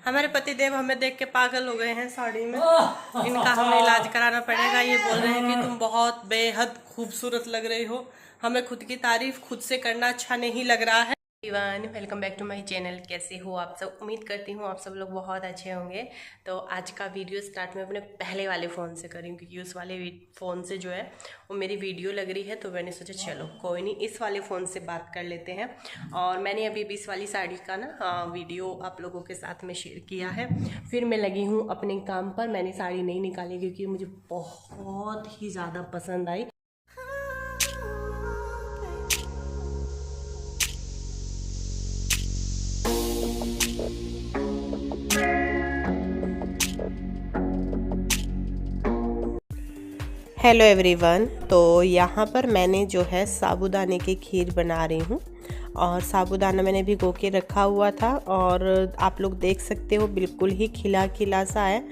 हमारे पति देव हमें देख के पागल हो गए हैं साड़ी में। इनका हमें इलाज कराना पड़ेगा। ये बोल रहे हैं कि तुम बहुत बेहद खूबसूरत लग रही हो। हमें खुद की तारीफ खुद से करना अच्छा नहीं लग रहा है। Welcome back to my channel. कैसे हो आप सब? उम्मीद करती हूँ आप सब लोग बहुत अच्छे होंगे। तो आज का वीडियो स्टार्ट मैं अपने पहले वाले फ़ोन से करी क्योंकि उस वाले फ़ोन से जो है वो मेरी वीडियो लग रही है, तो मैंने सोचा चलो कोई नहीं, इस वाले फ़ोन से बात कर लेते हैं। और मैंने अभी इस वाली साड़ी का ना वीडियो आप लोगों के साथ में शेयर किया है। फिर मैं लगी हूँ अपने काम पर। मैंने साड़ी नहीं निकाली क्योंकि मुझे बहुत ही ज़्यादा पसंद आई। हेलो एवरीवन, तो यहाँ पर मैंने जो है साबूदाने की खीर बना रही हूँ। और साबूदाना मैंने भिगो के रखा हुआ था और आप लोग देख सकते हो बिल्कुल ही खिला खिला सा है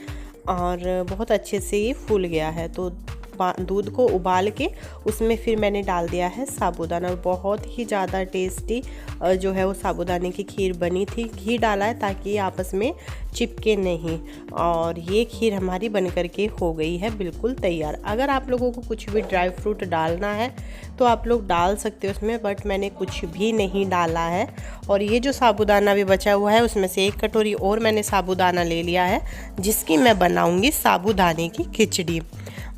और बहुत अच्छे से ये फूल गया है। तो दूध को उबाल के उसमें फिर मैंने डाल दिया है साबूदाना और बहुत ही ज़्यादा टेस्टी जो है वो साबूदाने की खीर बनी थी। घी डाला है ताकि ये आपस में चिपके नहीं। और ये खीर हमारी बन करके हो गई है बिल्कुल तैयार। अगर आप लोगों को कुछ भी ड्राई फ्रूट डालना है तो आप लोग डाल सकते हो उसमें, बट मैंने कुछ भी नहीं डाला है। और ये जो साबूदाना भी बचा हुआ है उसमें से एक कटोरी और मैंने साबूदाना ले लिया है जिसकी मैं बनाऊंगी साबूदाने की खिचड़ी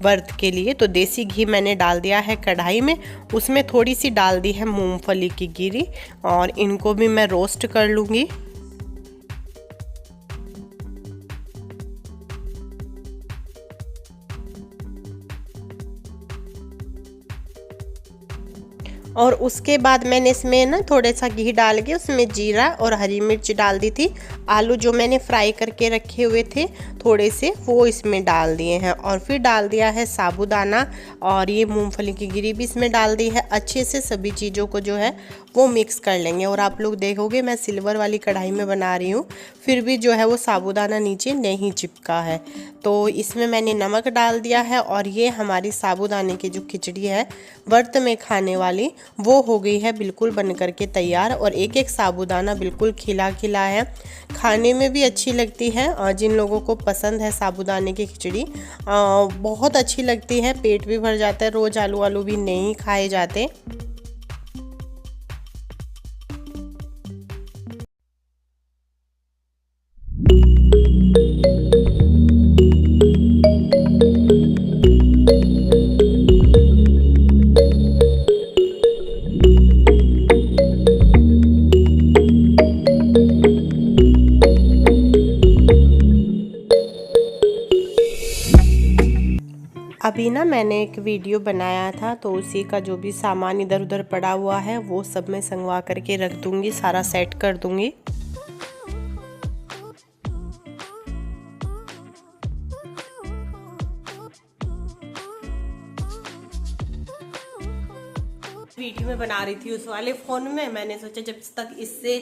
व्रत के लिए। तो देसी घी मैंने डाल दिया है कढ़ाई में, उसमें थोड़ी सी डाल दी है मूंगफली की गिरी और इनको भी मैं रोस्ट कर लूँगी। और उसके बाद मैंने इसमें ना थोड़ा सा घी डाल के उसमें जीरा और हरी मिर्च डाल दी थी। आलू जो मैंने फ्राई करके रखे हुए थे थोड़े से वो इसमें डाल दिए हैं और फिर डाल दिया है साबूदाना और ये मूंगफली की गिरी भी इसमें डाल दी है। अच्छे से सभी चीज़ों को जो है वो मिक्स कर लेंगे। और आप लोग देखोगे मैं सिल्वर वाली कढ़ाई में बना रही हूँ, फिर भी जो है वो साबूदाना नीचे नहीं चिपका है। तो इसमें मैंने नमक डाल दिया है और ये हमारी साबूदाने की जो खिचड़ी है व्रत में खाने वाली वो हो गई है बिल्कुल बन करके तैयार। और एक एक साबूदाना बिल्कुल खिला खिला है, खाने में भी अच्छी लगती है। और जिन लोगों को पसंद है साबूदाने की खिचड़ी बहुत अच्छी लगती है, पेट भी भर जाता है। रोज़ आलू आलू भी नहीं खाए जाते। अभी ना मैंने एक वीडियो बनाया था तो उसी का जो भी सामान इधर उधर पड़ा हुआ है वो सब मैं संगवा करके रख दूंगी, सारा सेट कर दूंगी। वीडियो में बना रही थी उस वाले फ़ोन में, मैंने सोचा जब तक इससे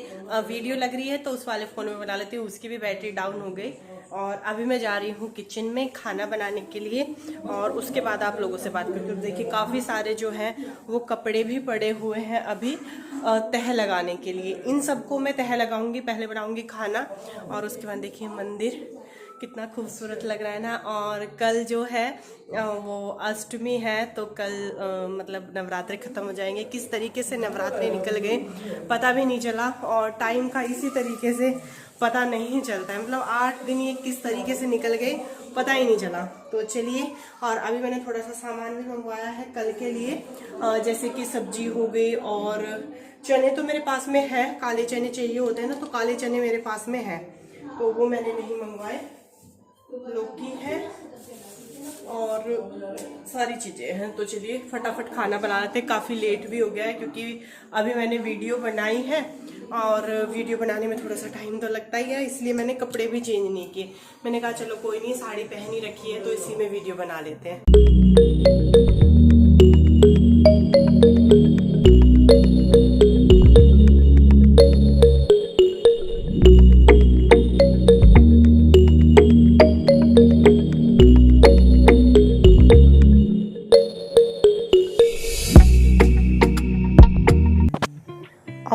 वीडियो लग रही है तो उस वाले फ़ोन में बना लेती हूँ। उसकी भी बैटरी डाउन हो गई और अभी मैं जा रही हूँ किचन में खाना बनाने के लिए और उसके बाद आप लोगों से बात करती हूँ। देखिए काफ़ी सारे जो हैं वो कपड़े भी पड़े हुए हैं अभी तह लगाने के लिए। इन सबको मैं तह लगाऊंगी, पहले बनाऊंगी खाना और उसके बाद देखिए मंदिर कितना खूबसूरत लग रहा है ना। और कल जो है वो अष्टमी है तो कल मतलब नवरात्रि ख़त्म हो जाएंगे। किस तरीके से नवरात्रि निकल गए पता भी नहीं चला और टाइम का इसी तरीके से पता नहीं चलता है। मतलब 8 दिन ये किस तरीके से निकल गए पता ही नहीं चला। तो चलिए, और अभी मैंने थोड़ा सा सामान भी मंगवाया है कल के लिए, जैसे कि सब्जी हो गई और चने तो मेरे पास में है। काले चने चाहिए होते हैं ना, तो काले चने मेरे पास में है तो वो मैंने नहीं मंगवाए। लौकी है और सारी चीज़ें हैं। तो चलिए फटाफट खाना बना लेते। काफ़ी लेट भी हो गया है क्योंकि अभी मैंने वीडियो बनाई है और वीडियो बनाने में थोड़ा सा टाइम तो लगता ही है, इसलिए मैंने कपड़े भी चेंज नहीं किए। मैंने कहा चलो कोई नहीं, साड़ी पहनी रखी है तो इसी में वीडियो बना लेते हैं।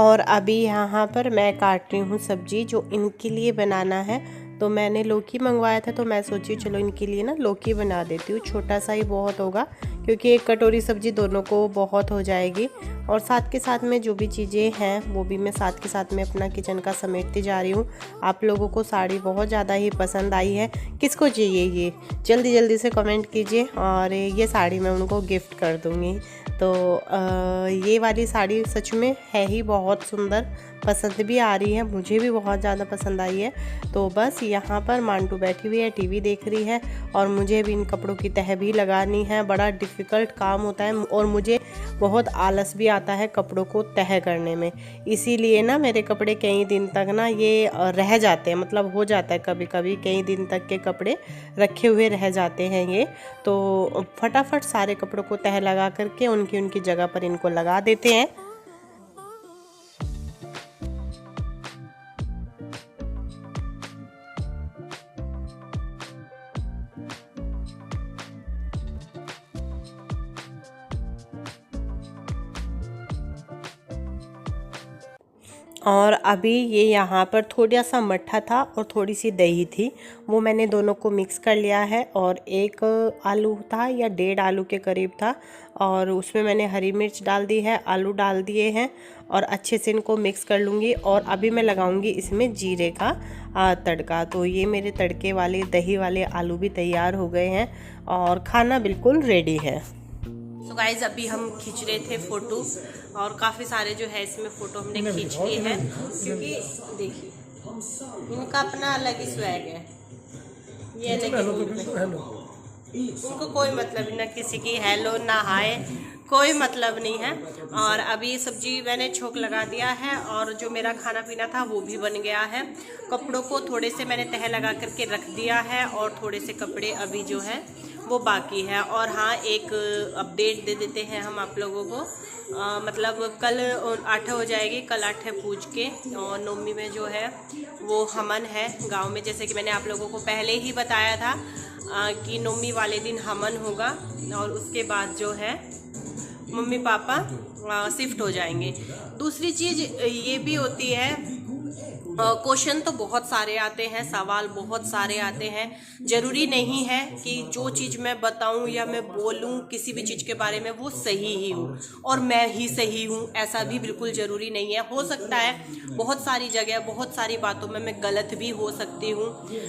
और अभी यहाँ पर मैं काट रही हूँ सब्जी जो इनके लिए बनाना है। तो मैंने लौकी मंगवाया था, तो मैं सोची चलो इनके लिए ना लौकी बना देती हूँ। छोटा सा ही बहुत होगा क्योंकि एक कटोरी सब्जी दोनों को बहुत हो जाएगी। और साथ के साथ में जो भी चीज़ें हैं वो भी मैं साथ के साथ में अपना किचन का समेटती जा रही हूँ। आप लोगों को साड़ी बहुत ज़्यादा ही पसंद आई है, किसको चाहिए ये जल्दी जल्दी से कमेंट कीजिए और ये साड़ी मैं उनको गिफ्ट कर दूँगी। तो ये वाली साड़ी सच में है ही बहुत सुंदर, पसंद भी आ रही है, मुझे भी बहुत ज़्यादा पसंद आई है। तो बस यहाँ पर मांटू बैठी हुई है, टीवी देख रही है और मुझे भी इन कपड़ों की तह भी लगानी है। बड़ा डिफ़िकल्ट काम होता है और मुझे बहुत आलस भी आता है कपड़ों को तह करने में। इसीलिए ना मेरे कपड़े कई दिन तक ना ये रह जाते हैं, मतलब हो जाता है कभी कभी कई दिन तक के कपड़े रखे हुए रह जाते हैं ये। तो फटाफट सारे कपड़ों को तह लगा करके उनकी उनकी जगह पर इनको लगा देते हैं। और अभी ये यहाँ पर थोड़ा सा मट्ठा था और थोड़ी सी दही थी, वो मैंने दोनों को मिक्स कर लिया है। और एक आलू था या 1.5 आलू के करीब था और उसमें मैंने हरी मिर्च डाल दी है, आलू डाल दिए हैं और अच्छे से इनको मिक्स कर लूँगी। और अभी मैं लगाऊँगी इसमें जीरे का तड़का। तो ये मेरे तड़के वाले दही वाले आलू भी तैयार हो गए हैं और खाना बिल्कुल रेडी है। तो गाइज अभी हम खींच रहे थे फ़ोटो और काफ़ी सारे जो है इसमें फ़ोटो हमने खींच लिए हैं, क्योंकि देखिए इनका अपना अलग ही स्वैग है। ये उनको कोई मतलब ना किसी की हेलो ना हाय, कोई मतलब नहीं है। और अभी सब्जी मैंने छोंक लगा दिया है और जो मेरा खाना पीना था वो भी बन गया है। कपड़ों को थोड़े से मैंने तह लगा करके रख दिया है और थोड़े से कपड़े अभी जो है वो बाकी है। और हाँ, एक अपडेट दे देते हैं हम आप लोगों को, मतलब कल 8 हो जाएगी, कल 8 पूज के और नवमी में जो है वो हमन है गांव में। जैसे कि मैंने आप लोगों को पहले ही बताया था कि नवमी वाले दिन हमन होगा और उसके बाद जो है मम्मी पापा शिफ्ट हो जाएंगे। दूसरी चीज़ ये भी होती है, क्वेश्चन तो बहुत सारे आते हैं, सवाल बहुत सारे आते हैं। ज़रूरी नहीं है कि जो चीज़ मैं बताऊं या मैं बोलूं किसी भी चीज़ के बारे में वो सही ही हो और मैं ही सही हूं, ऐसा भी बिल्कुल ज़रूरी नहीं है। हो सकता है बहुत सारी जगह बहुत सारी बातों में मैं गलत भी हो सकती हूं,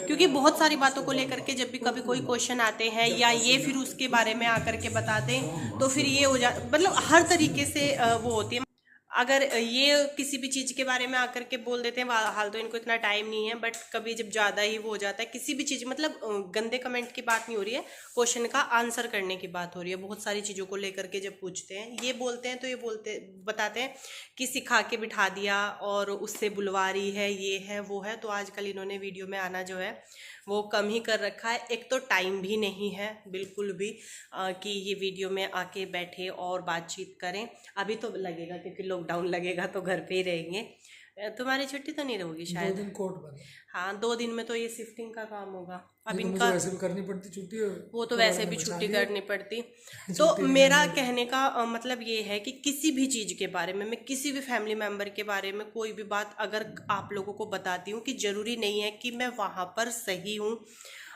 क्योंकि बहुत सारी बातों को लेकर के जब भी कभी कोई क्वेश्चन आते हैं या ये फिर उसके बारे में आकर के बता दें तो फिर ये हो मतलब हर तरीके से वो होती है। अगर ये किसी भी चीज़ के बारे में आकर के बोल देते हैं, हाल तो इनको इतना टाइम नहीं है, बट कभी जब ज़्यादा ही वो हो जाता है किसी भी चीज़, मतलब गंदे कमेंट की बात नहीं हो रही है, क्वेश्चन का आंसर करने की बात हो रही है। बहुत सारी चीज़ों को लेकर के जब पूछते हैं, ये बोलते हैं तो ये बताते हैं कि सिखा के बिठा दिया और उससे बुलवा रही है, ये है वो है। तो आजकल इन्होंने वीडियो में आना जो है वो कम ही कर रखा है। एक तो टाइम भी नहीं है बिल्कुल भी कि ये वीडियो में आके बैठे और बातचीत करें। अभी तो लगेगा क्योंकि लॉकडाउन लगेगा तो घर पे ही रहेंगे। तुम्हारी छुट्टी तो नहीं रहेगी शायद? 2 दिन कोर्ट बंद। हाँ, 2 दिन में तो ये शिफ्टिंग का काम होगा। अब तो इनका वैसे भी करनी पड़ती छुट्टी, वो तो वैसे भी छुट्टी करनी पड़ती। तो मेरा कहने का मतलब ये है कि किसी भी चीज़ के बारे में, मैं किसी भी फैमिली मेम्बर के बारे में कोई भी बात अगर आप लोगों को बताती हूँ कि ज़रूरी नहीं है कि मैं वहाँ पर सही हूँ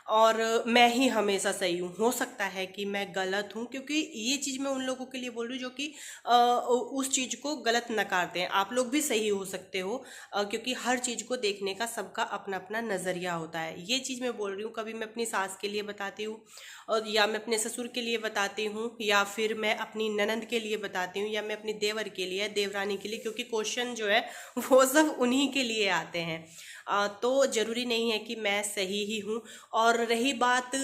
और मैं ही हमेशा सही हूँ। हो सकता है कि मैं गलत हूँ, क्योंकि ये चीज़ मैं उन लोगों के लिए बोल रही हूँ जो कि उस चीज़ को गलत नकारते हैं। आप लोग भी सही हो सकते हो, क्योंकि हर चीज़ को देखने का सबका अपना अपना नज़रिया होता है। ये चीज़ मैं बोल रही हूँ, कभी मैं अपनी सास के लिए बताती हूँ और या मैं अपने ससुर के लिए बताती हूँ या फिर मैं अपनी ननंद के लिए बताती हूँ या मैं अपनी देवर के लिए, देवरानी के लिए, क्योंकि क्वेश्चन जो है वो सब उन्हीं के लिए आते हैं। तो ज़रूरी नहीं है कि मैं सही ही हूँ। और रही बात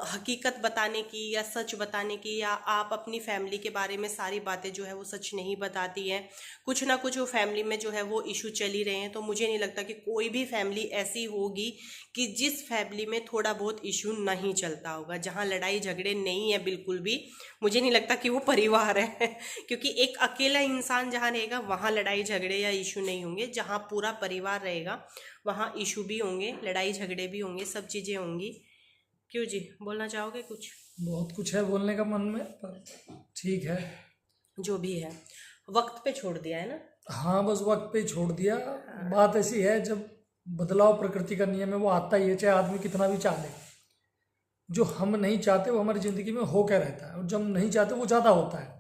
हकीकत बताने की या सच बताने की, या आप अपनी फैमिली के बारे में सारी बातें जो है वो सच नहीं बताती हैं, कुछ ना कुछ वो फैमिली में जो है वो इशू चल ही रहे हैं। तो मुझे नहीं लगता कि कोई भी फैमिली ऐसी होगी कि जिस फैमिली में थोड़ा बहुत इशू नहीं चलता होगा, जहाँ लड़ाई झगड़े नहीं है बिल्कुल भी। मुझे नहीं लगता कि वो परिवार है क्योंकि एक अकेला इंसान जहाँ रहेगा वहाँ लड़ाई झगड़े या इशू नहीं होंगे। जहाँ पूरा परिवार रहेगा वहाँ इशू भी होंगे, लड़ाई झगड़े भी होंगे, सब चीज़ें होंगी। क्यों जी, बोलना चाहोगे कुछ? बहुत कुछ है बोलने का मन में, पर ठीक है जो भी है वक्त पे छोड़ दिया है ना। हाँ, बस वक्त पे ही छोड़ दिया। बात ऐसी है, जब बदलाव प्रकृति का नियम है वो आता ही है, चाहे आदमी कितना भी चाह ले। जो हम नहीं चाहते वो हमारी ज़िंदगी में हो क्या रहता है, और जब हम नहीं चाहते वो ज़्यादा होता है।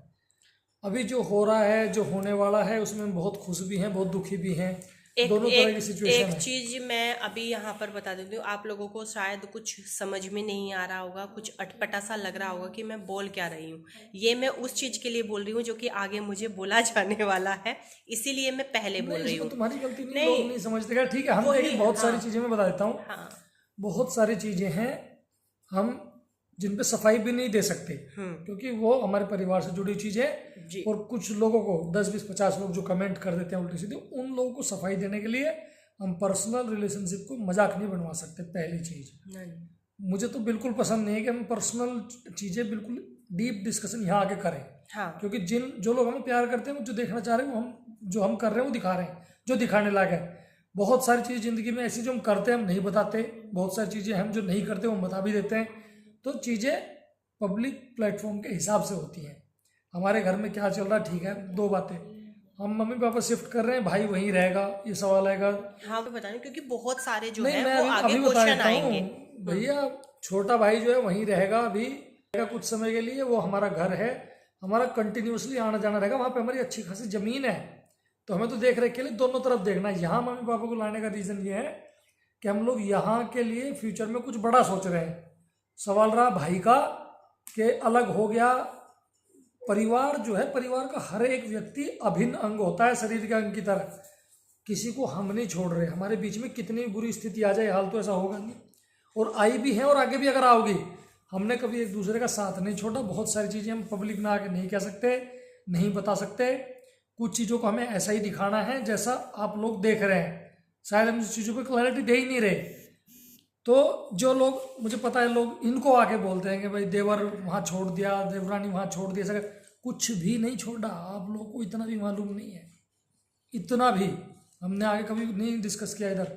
अभी जो हो रहा है, जो होने वाला है, उसमें हम बहुत खुश भी हैं, बहुत दुखी भी हैं। दोनों तरह की सिचुएशन एक है। चीज मैं अभी यहाँ पर बता देती हूँ, आप लोगों को शायद कुछ समझ में नहीं आ रहा होगा, कुछ अटपटा सा लग रहा होगा कि मैं बोल क्या रही हूँ। ये मैं उस चीज के लिए बोल रही हूँ जो कि आगे मुझे बोला जाने वाला है, इसीलिए मैं पहले बोल रही इसमें हूँ। तुम्हारी गलती नहीं, नहीं, लोग नहीं समझते। क्या ठीक है, हम वही, देखिए बहुत सारी हाँ, चीज़ें मैं बता देता हूँ। हाँ, बहुत सारी चीज़ें हैं हम जिन पे सफाई भी नहीं दे सकते, क्योंकि वो हमारे परिवार से जुड़ी चीज़ है। जी, और कुछ लोगों को 10-20-50 लोग जो कमेंट कर देते हैं उल्टी सीधी, उन लोगों को सफाई देने के लिए हम पर्सनल रिलेशनशिप को मजाक नहीं बनवा सकते। पहली चीज़, नहीं, मुझे तो बिल्कुल पसंद नहीं है कि हम पर्सनल चीज़ें बिल्कुल डीप डिस्कशन यहाँ आके करें। हाँ, क्योंकि जो लोग हमें प्यार करते हैं, वो जो देखना चाह रहे हैं, वो हम जो हम कर रहे हैं वो दिखा रहे हैं, जो दिखाने लायक है। बहुत सारी चीज़ें ज़िंदगी में ऐसी जो हम करते हैं हम नहीं बताते, बहुत सारी चीज़ें हम जो नहीं करते वो हम बता भी देते हैं। तो चीज़ें पब्लिक प्लेटफॉर्म के हिसाब से होती हैं। हमारे घर में क्या चल रहा है, ठीक है, दो बातें, हम मम्मी पापा शिफ्ट कर रहे हैं, भाई वहीं रहेगा, ये सवाल आएगा। हाँ, मैं बताने, क्योंकि बहुत सारे जो नहीं, है मैं वो अभी आगे अभी बता क्वेश्चन देता आएंगे। हूँ भैया, छोटा भाई जो है वहीं रहेगा अभी, रहेगा कुछ समय के लिए। वो हमारा घर है, हमारा कंटिन्यूसली आना जाना रहेगा। वहाँ पे हमारी अच्छी खासी ज़मीन है, तो हमें तो देख रेख के लिए दोनों तरफ देखना है। यहाँ मम्मी पापा को लाने का रीज़न ये है कि हम लोग यहाँ के लिए फ्यूचर में कुछ बड़ा सोच रहे हैं। सवाल रहा भाई का कि अलग हो गया। परिवार जो है, परिवार का हर एक व्यक्ति अभिन्न अंग होता है, शरीर के अंग की तरह। किसी को हम नहीं छोड़ रहे। हमारे बीच में कितनी बुरी स्थिति आ जाए, हाल तो ऐसा होगा नहीं, और आई भी है और आगे भी अगर आओगी। हमने कभी एक दूसरे का साथ नहीं छोड़ा। बहुत सारी चीज़ें हम पब्लिक में आके नहीं कह सकते, नहीं बता सकते। कुछ चीज़ों को हमें ऐसा ही दिखाना है जैसा आप लोग देख रहे हैं। शायद हम इस चीज़ों पर क्लैरिटी दे ही नहीं रहे। तो जो लोग, मुझे पता है लोग इनको आके बोलते हैं कि भाई देवर वहाँ छोड़ दिया, देवरानी वहाँ छोड़ दिया, सर कुछ भी नहीं छोड़ा। आप लोगों को इतना भी मालूम नहीं है, इतना भी हमने आगे कभी नहीं डिस्कस किया इधर।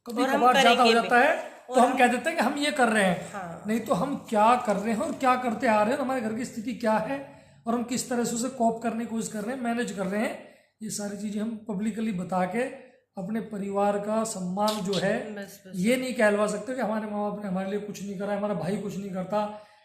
कभी और हम कभार ज़्यादा हो करेंगे जाता है तो हम कह देते हैं कि हम ये कर रहे हैं। हाँ, नहीं तो हम क्या कर रहे हैं और क्या करते आ रहे हैं, हमारे घर की स्थिति क्या है, और हम किस तरह से उसे कोप करने की कोशिश कर रहे हैं, मैनेज कर रहे हैं। ये सारी चीज़ें हम पब्लिकली बता के अपने परिवार का सम्मान जो है, बस बस, ये नहीं कहलवा सकते कि हमारे माँ बाप ने हमारे लिए कुछ नहीं करा, हमारा भाई कुछ नहीं करता,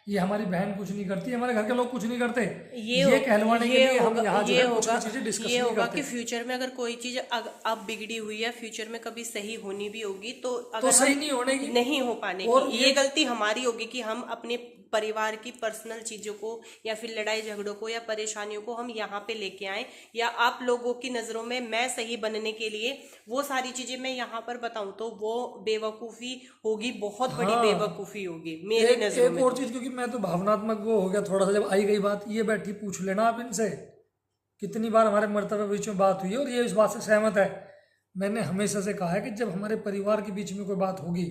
ये हमारी बहन कुछ नहीं करती, हमारे घर के लोग कुछ नहीं करते। ये कहलवाने के लिए हम यहाँ जो है कुछ भी चीज़ें डिस्कस ये नहीं होगा करते। कि फ्यूचर में अगर कोई चीज अब बिगड़ी हुई है, फ्यूचर में कभी सही होनी भी होगी तो तो अगर सही हम नहीं होने की, नहीं हो पाने और की, ये गलती हमारी होगी कि हम अपने परिवार की पर्सनल चीजों को या फिर लड़ाई झगड़ों को या परेशानियों को हम यहाँ पे लेके आए, या आप लोगों की नजरों में मैं सही बनने के लिए वो सारी चीजें मैं यहाँ पर बताऊं तो वो बेवकूफी होगी, बहुत बड़ी बेवकूफी होगी मेरी नजरों एक में। और चीज, क्योंकि मैं तो भावनात्मक वो हो गया थोड़ा सा जब आई गई बात। ये बैठी पूछ लेना आप इनसे, कितनी बार हमारे मर्तबे बीच में बात हुई है और ये इस बात से सहमत है। मैंने हमेशा से कहा है कि जब हमारे परिवार के बीच में कोई बात होगी,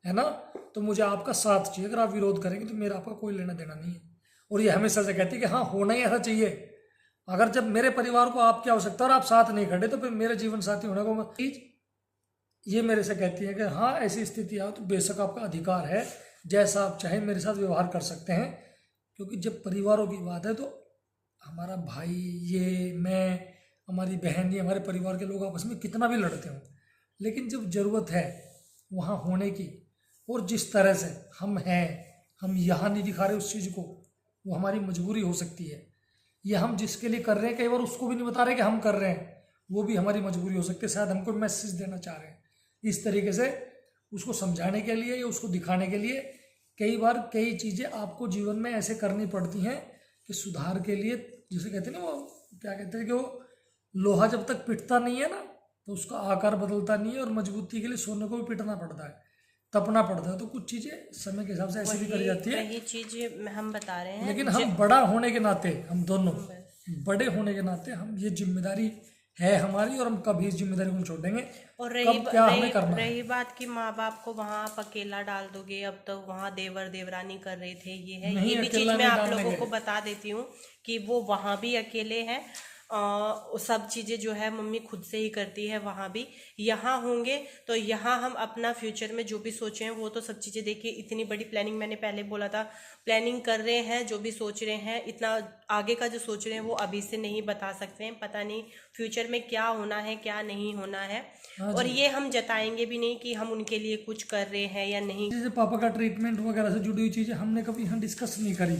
है ना, तो मुझे आपका साथ चाहिए। अगर आप विरोध करेंगे तो मेरा आपका कोई लेना देना नहीं है। और ये हमेशा से कहती है कि हाँ होना ही ऐसा चाहिए। अगर जब मेरे परिवार को आपकी आवश्यकता और आप साथ नहीं खड़े तो फिर मेरे जीवन साथी होने को मत। ये मेरे से कहती है कि हाँ ऐसी स्थिति आओ तो बेशक आपका अधिकार है, जैसा आप चाहें मेरे साथ व्यवहार कर सकते हैं। क्योंकि जब परिवारों की बात है तो हमारा भाई, ये मैं, हमारी बहन, ये हमारे परिवार के लोग आपस में कितना भी लड़ते हों, लेकिन जब ज़रूरत है वहाँ होने की, और जिस तरह से हम हैं, हम यहाँ नहीं दिखा रहे उस चीज़ को, वो हमारी मजबूरी हो सकती है। ये हम जिसके लिए कर रहे हैं कई बार उसको भी नहीं बता रहे कि हम कर रहे हैं, वो भी हमारी मजबूरी हो सकती है। शायद हमको मैसेज देना चाह रहे हैं। इस तरीके से उसको समझाने के लिए या उसको दिखाने के लिए कई बार कई चीज़ें आपको जीवन में ऐसे करनी पड़ती हैं कि सुधार के लिए, जिसे कहते हैं ना, वो क्या कहते हैं कि वो लोहा जब तक पिटता नहीं है ना तो उसका आकार बदलता नहीं है, और मजबूती के लिए सोने को भी पिटना पड़ता है, तपना पड़ता है। तो कुछ चीज़ें समय के हिसाब से ऐसी भी करी जाती है। वही चीज हम बता रहे हैं, लेकिन हम बड़ा होने के नाते, हम दोनों बड़े होने के नाते हम ये जिम्मेदारी है हमारी, और हम कभी इस जिम्मेदारी को नहीं छोड़ेंगे। और रही बात कि माँ बाप को वहाँ आप अकेला डाल दोगे, अब तो वहाँ देवर देवरानी कर रहे थे, ये है, ये भी चीज मैं आप लोगों को बता देती हूँ कि वो वहाँ भी अकेले हैं। सब चीज़ें जो है मम्मी खुद से ही करती है। वहाँ भी यहाँ होंगे तो यहाँ हम अपना फ्यूचर में जो भी सोचे हैं वो तो सब चीज़ें देखिए, इतनी बड़ी प्लानिंग मैंने पहले बोला था, प्लानिंग कर रहे हैं, जो भी सोच रहे हैं, इतना आगे का जो सोच रहे हैं वो अभी से नहीं बता सकते हैं। पता नहीं फ्यूचर में क्या होना है क्या नहीं होना है, और ये हम जताएंगे भी नहीं कि हम उनके लिए कुछ कर रहे हैं या नहीं। जैसे पापा का ट्रीटमेंट वगैरह से जुड़ी हुई चीज़ें हमने कभी यहाँ डिस्कस नहीं करी,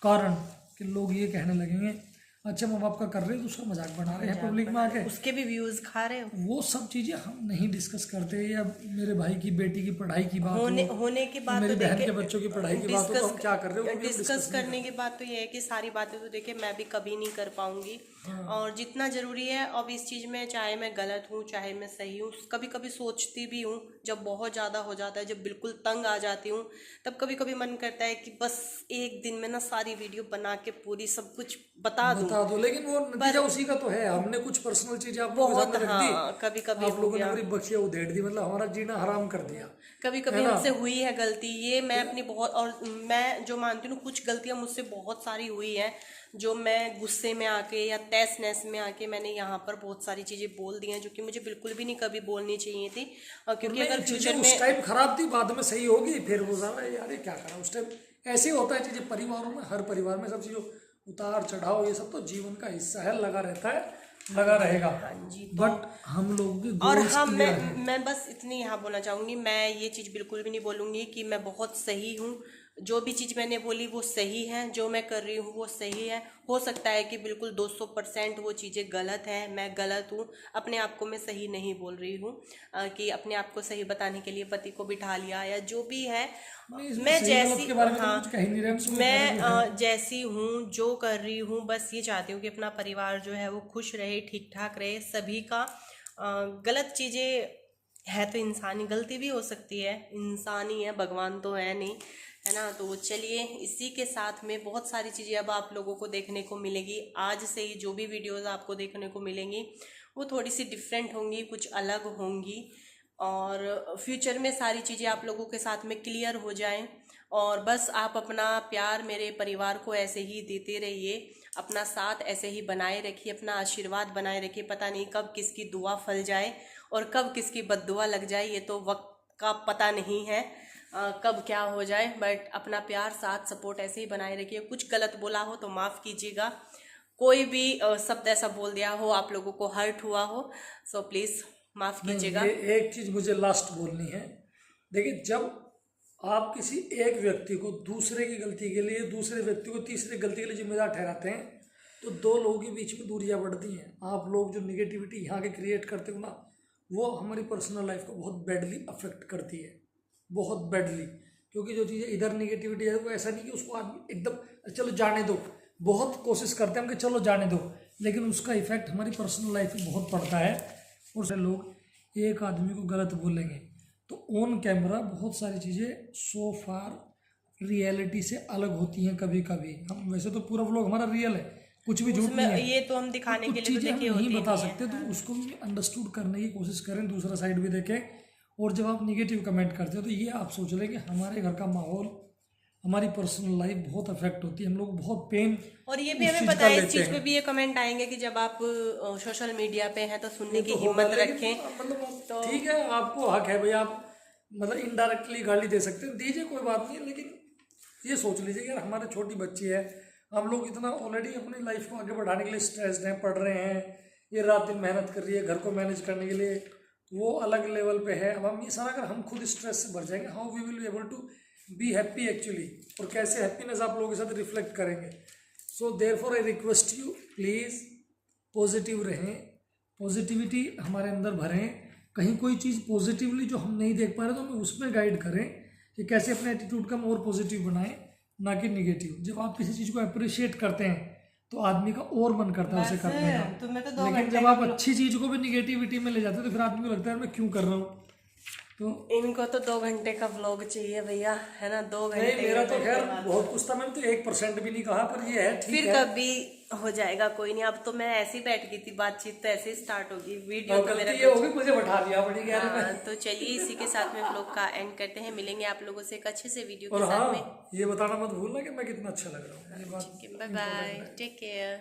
कारण कि लोग ये कहने लगेंगे अच्छा माँ बाप का कर रहे हैं दूसरा मजाक बना रहे हैं पब्लिक में आके, उसके भी व्यूज खा रहे हो। वो सब चीजें हम नहीं डिस्कस करते। या मेरे भाई की बेटी की पढ़ाई की बात होने की बात मेरी तो बहन देखिए, के बच्चों की पढ़ाई की बात हो तो हम क्या कर रहे हो, डिस्कस करने की बात तो ये है कि सारी बातें तो देखिए मैं भी कभी नहीं कर पाऊंगी। और जितना जरूरी है अब इस चीज में, चाहे मैं गलत हूँ चाहे मैं सही हूँ, कभी कभी सोचती भी हूँ जब बहुत ज्यादा हो जाता है, जब बिल्कुल तंग आ जाती हूँ, तब कभी कभी मन करता है कि बस एक दिन में ना सारी वीडियो बना के पूरी सब कुछ बता दो। लेकिन वो नतीजा उसी का तो है, हमने कुछ पर्सनल चीजें आप लोगों के सामने रख दी, कभी कभी आप लोगों ने हमारी बखिया उधेड़ दी, मतलब हमारा जीना हराम कर दिया। कभी कभी हमसे हुई है गलती, ये मैं अपनी बहुत, और मैं जो मानती हूँ कुछ गलतियां मुझसे बहुत सारी हुई हैं, जो मैं गुस्से में आके या तहस नहस में आके मैंने यहाँ पर बहुत सारी चीजें बोल दी हैं जो कि मुझे बिल्कुल भी नहीं कभी बोलनी चाहिए थी। क्योंकि अगर फ्यूचर में उस टाइम खराब थी, बाद में सही होगी, फिर वो सारा यार ये क्या करा उस टाइम, ऐसे ही होता है चीजें परिवारों में, हर परिवार में सब चीजों उतार चढ़ाव ये सब तो जीवन का हिस्सा है, लगा रहता है, लगा रहेगा। बट हम लोगों की और हाँ, मैं बस इतनी यहाँ बोलना चाहूंगी, मैं ये चीज बिल्कुल भी नहीं बोलूंगी कि मैं बहुत सही हूँ, जो भी चीज मैंने बोली वो सही है, जो मैं कर रही हूँ वो सही है। हो सकता है कि बिल्कुल 200% वो चीजें गलत हैं, मैं गलत हूँ, अपने आप को मैं सही नहीं बोल रही हूँ कि अपने आप को सही बताने के लिए पति को बिठा लिया या जो भी है। मैं जैसी, मैं जैसी हूँ, जो कर रही हूँ, बस ये चाहती हूँ कि अपना परिवार जो है वो खुश रहे, ठीक ठाक रहे, सभी का। गलत चीज़ें है तो इंसानी गलती भी हो सकती है, इंसान ही है, भगवान तो है नहीं, है ना। तो चलिए, इसी के साथ में बहुत सारी चीज़ें अब आप लोगों को देखने को मिलेगी। आज से ही जो भी वीडियोस आपको देखने को मिलेंगी वो थोड़ी सी डिफरेंट होंगी, कुछ अलग होंगी, और फ्यूचर में सारी चीज़ें आप लोगों के साथ में क्लियर हो जाएं। और बस आप अपना प्यार मेरे परिवार को ऐसे ही देते रहिए, अपना साथ ऐसे ही बनाए रखिए, अपना आशीर्वाद बनाए रखिए। पता नहीं कब किसकी दुआ फल जाए और कब किसकी बद्दुआ लग जाए, ये तो वक्त का पता नहीं है कब क्या हो जाए। बट अपना प्यार साथ सपोर्ट ऐसे ही बनाए रखिए। कुछ गलत बोला हो तो माफ़ कीजिएगा, कोई भी शब्द ऐसा बोल दिया हो आप लोगों को हर्ट हुआ हो, सो प्लीज़ माफ़ कीजिएगा। एक चीज़ मुझे लास्ट बोलनी है, देखिए जब आप किसी एक व्यक्ति को दूसरे की गलती के लिए, दूसरे व्यक्ति को तीसरे गलती के लिए जिम्मेदार ठहराते हैं तो दो लोगों के बीच में दूरियां बढ़ती हैं। आप लोग जो निगेटिविटी यहाँ के क्रिएट करते हो ना, वो हमारी पर्सनल लाइफ को बहुत बैडली अफेक्ट करती है, बहुत बैडली। क्योंकि जो चीज़ें इधर निगेटिविटी है वो ऐसा नहीं कि उसको आदमी एकदम चलो जाने दो, बहुत कोशिश करते हैं हम कि चलो जाने दो, लेकिन उसका इफेक्ट हमारी पर्सनल लाइफ में बहुत पड़ता है। और लोग एक आदमी को गलत बोलेंगे तो ऑन कैमरा बहुत सारी चीज़ें सो फार रियलिटी से अलग होती हैं। कभी कभी हम, वैसे तो पूरा व्लॉग हमारा रियल है, कुछ भी झूठ नहीं है, ये तो हम दिखाने के लिए तो देखिए नहीं बता सकते, तो उसको भी अंडरस्टूड करने की कोशिश करें, दूसरा साइड भी देखें। और जब आप निगेटिव कमेंट करते हो तो ये आप सोच लें कि हमारे घर का माहौल, हमारी पर्सनल लाइफ बहुत अफेक्ट होती है, हम लोग बहुत पेन, और ये भी हमें पता है, इस चीज पे भी ये कमेंट आएंगे कि जब आप सोशल मीडिया पे हैं तो सुनने की हिम्मत रखें। मतलब ठीक है, आपको हक है भाई, आप मतलब इनडायरेक्टली गाली दे सकते हैं, दीजिए, कोई बात नहीं, लेकिन ये सोच लीजिए कि यार हमारे छोटी बच्ची है, हम लोग इतना ऑलरेडी अपनी लाइफ को आगे बढ़ाने के लिए स्ट्रेस्ड हैं, पढ़ रहे हैं, ये रात दिन मेहनत कर रही है घर को मैनेज करने के लिए, वो अलग लेवल पे है। अब हम ये सारा अगर हम खुद स्ट्रेस से भर जाएंगे, how we will be able to be happy actually, और कैसे हैप्पीनेस आप लोगों के साथ रिफ्लेक्ट करेंगे। So therefore I request you, please positive रहें, पॉजिटिविटी हमारे अंदर भरें। कहीं कोई चीज़ पॉजिटिवली जो हम नहीं देख पा रहे तो हमें उसमें गाइड करें कि कैसे अपने एटीट्यूड का हम और पॉजिटिव बनाएं, ना कि निगेटिव। जब आप किसी चीज़ को अप्रिशिएट करते हैं तो आदमी का और मन करता है उसे करने का, लेकिन जब आप अच्छी चीज़ को भी निगेटिविटी में ले जाते हैं तो फिर आदमी को लगता है मैं क्यों कर रहा हूँ। तो इनको तो 2 घंटे का व्लॉग चाहिए भैया, है ना, 2 घंटे। मेरा तो खैर बहुत कुछ था, मैंने तो 1% भी नहीं कहा, पर ये है ठीक फिर है। कभी हो जाएगा, कोई नहीं। अब तो मैं ऐसे ही बैठ गई थी, बातचीत तो ऐसे ही स्टार्ट होगी, वीडियो तो मेरा ये होगी, मुझे बैठा दिया बड़ी गहरी में। तो चलिए इसी के साथ में व्लॉग का एंड करते हैं, मिलेंगे आप लोगों से एक अच्छे से वीडियो के साथ में। ये बताना मत भूलना कि मैं कितना अच्छा लग रहा हूँ। Bye bye, take care.